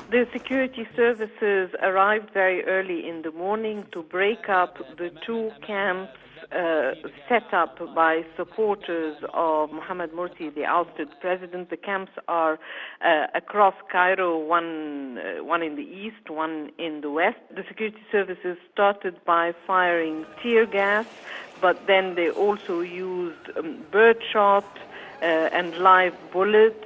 The security services arrived very early in the morning to break up the two camps set up by supporters of Mohamed Morsi, the ousted president. The camps are across Cairo, one in the east, one in the west. The security services started by firing tear gas, but then they also used birdshot and live bullets.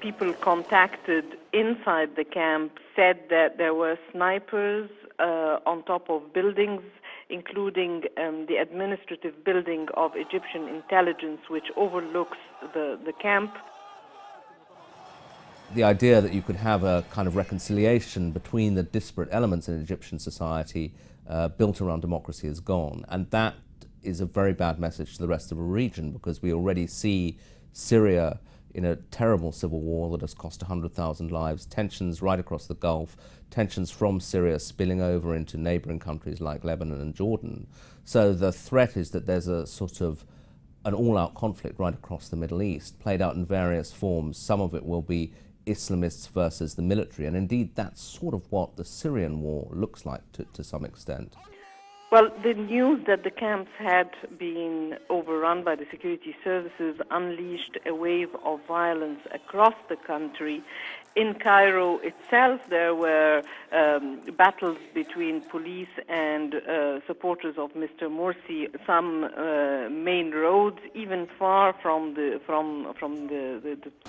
People contacted inside the camp said that there were snipers on top of buildings, including the administrative building of Egyptian intelligence, which overlooks the camp. The idea that you could have a kind of reconciliation between the disparate elements in Egyptian society built around democracy is gone. And that is a very bad message to the rest of the region, because we already see Syria in a terrible civil war that has cost 100,000 lives, tensions right across the Gulf, tensions from Syria spilling over into neighboring countries like Lebanon and Jordan. So the threat is that there's a sort of an all-out conflict right across the Middle East, played out in various forms. Some of it will be Islamists versus the military, and indeed that's sort of what the Syrian war looks like to some extent. Well, the news that the camps had been overrun by the security services unleashed a wave of violence across the country. In Cairo itself, there were battles between police and supporters of Mr. Morsi. Some main roads, even far from the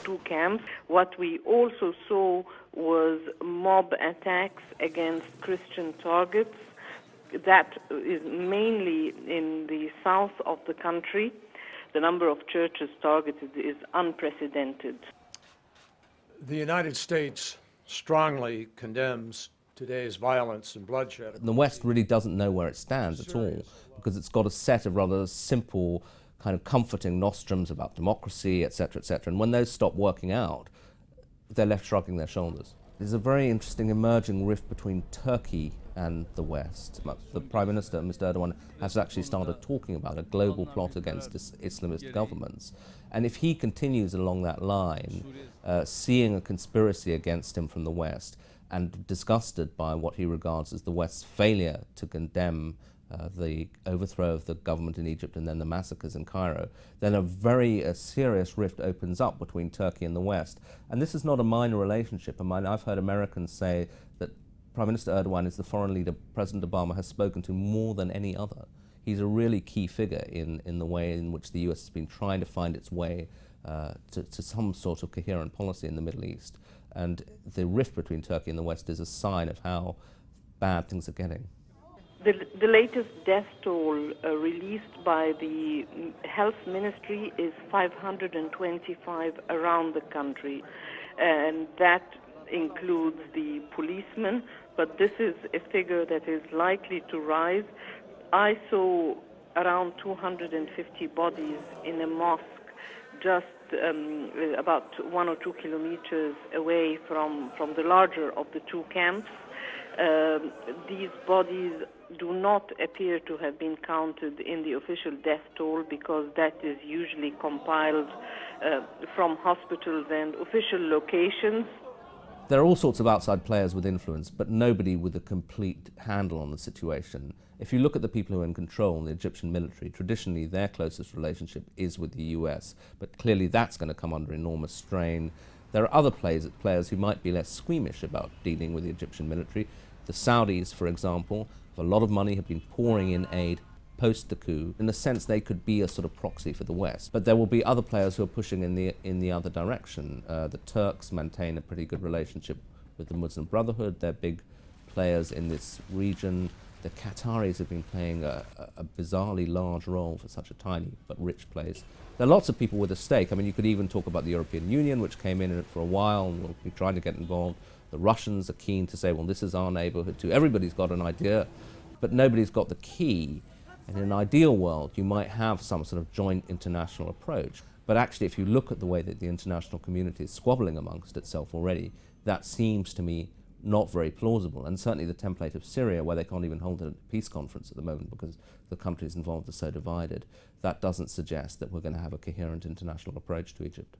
two camps. What we also saw was mob attacks against Christian targets. That is mainly in the south of the country. The number of churches targeted is unprecedented. The United States strongly condemns today's violence and bloodshed. The West really doesn't know where it stands at all, because it's got a set of rather simple, kind of comforting nostrums about democracy, etc., etc. And when those stop working out, they're left shrugging their shoulders. There's a very interesting emerging rift between Turkey and the West. The Prime Minister, Mr. Erdogan, has actually started talking about a global plot against Islamist governments. And if he continues along that line, seeing a conspiracy against him from the West, and disgusted by what he regards as the West's failure to condemn the overthrow of the government in Egypt and then the massacres in Cairo, then a serious rift opens up between Turkey and the West. And this is not a minor relationship. I've heard Americans say that Prime Minister Erdogan is the foreign leader President Obama has spoken to more than any other. He's a really key figure in the way in which the US has been trying to find its way to some sort of coherent policy in the Middle East. And the rift between Turkey and the West is a sign of how bad things are getting. The latest death toll released by the Health Ministry is 525 around the country, and that includes the policemen, but this is a figure that is likely to rise. I saw around 250 bodies in a mosque just about 1 or 2 kilometers away from the larger of the two camps. These bodies do not appear to have been counted in the official death toll, because that is usually compiled from hospitals and official locations. There are all sorts of outside players with influence, but nobody with a complete handle on the situation. If you look at the people who are in control in the Egyptian military, traditionally their closest relationship is with the US, but clearly that's going to come under enormous strain. There are other players who might be less squeamish about dealing with the Egyptian military. The Saudis, for example, a lot of money have been pouring in aid post the coup. In a sense, they could be a sort of proxy for the West. But there will be other players who are pushing in the other direction. The Turks maintain a pretty good relationship with the Muslim Brotherhood. They're big players in this region. The Qataris have been playing a bizarrely large role for such a tiny but rich place. There are lots of people with a stake. I mean, you could even talk about the European Union, which came in it for a while and will be trying to get involved. The Russians are keen to say, well, this is our neighborhood too. Everybody's got an idea, but nobody's got the key. And in an ideal world, you might have some sort of joint international approach. But actually, if you look at the way that the international community is squabbling amongst itself already, that seems to me not very plausible. And certainly the template of Syria, where they can't even hold a peace conference at the moment because the countries involved are so divided, that doesn't suggest that we're going to have a coherent international approach to Egypt.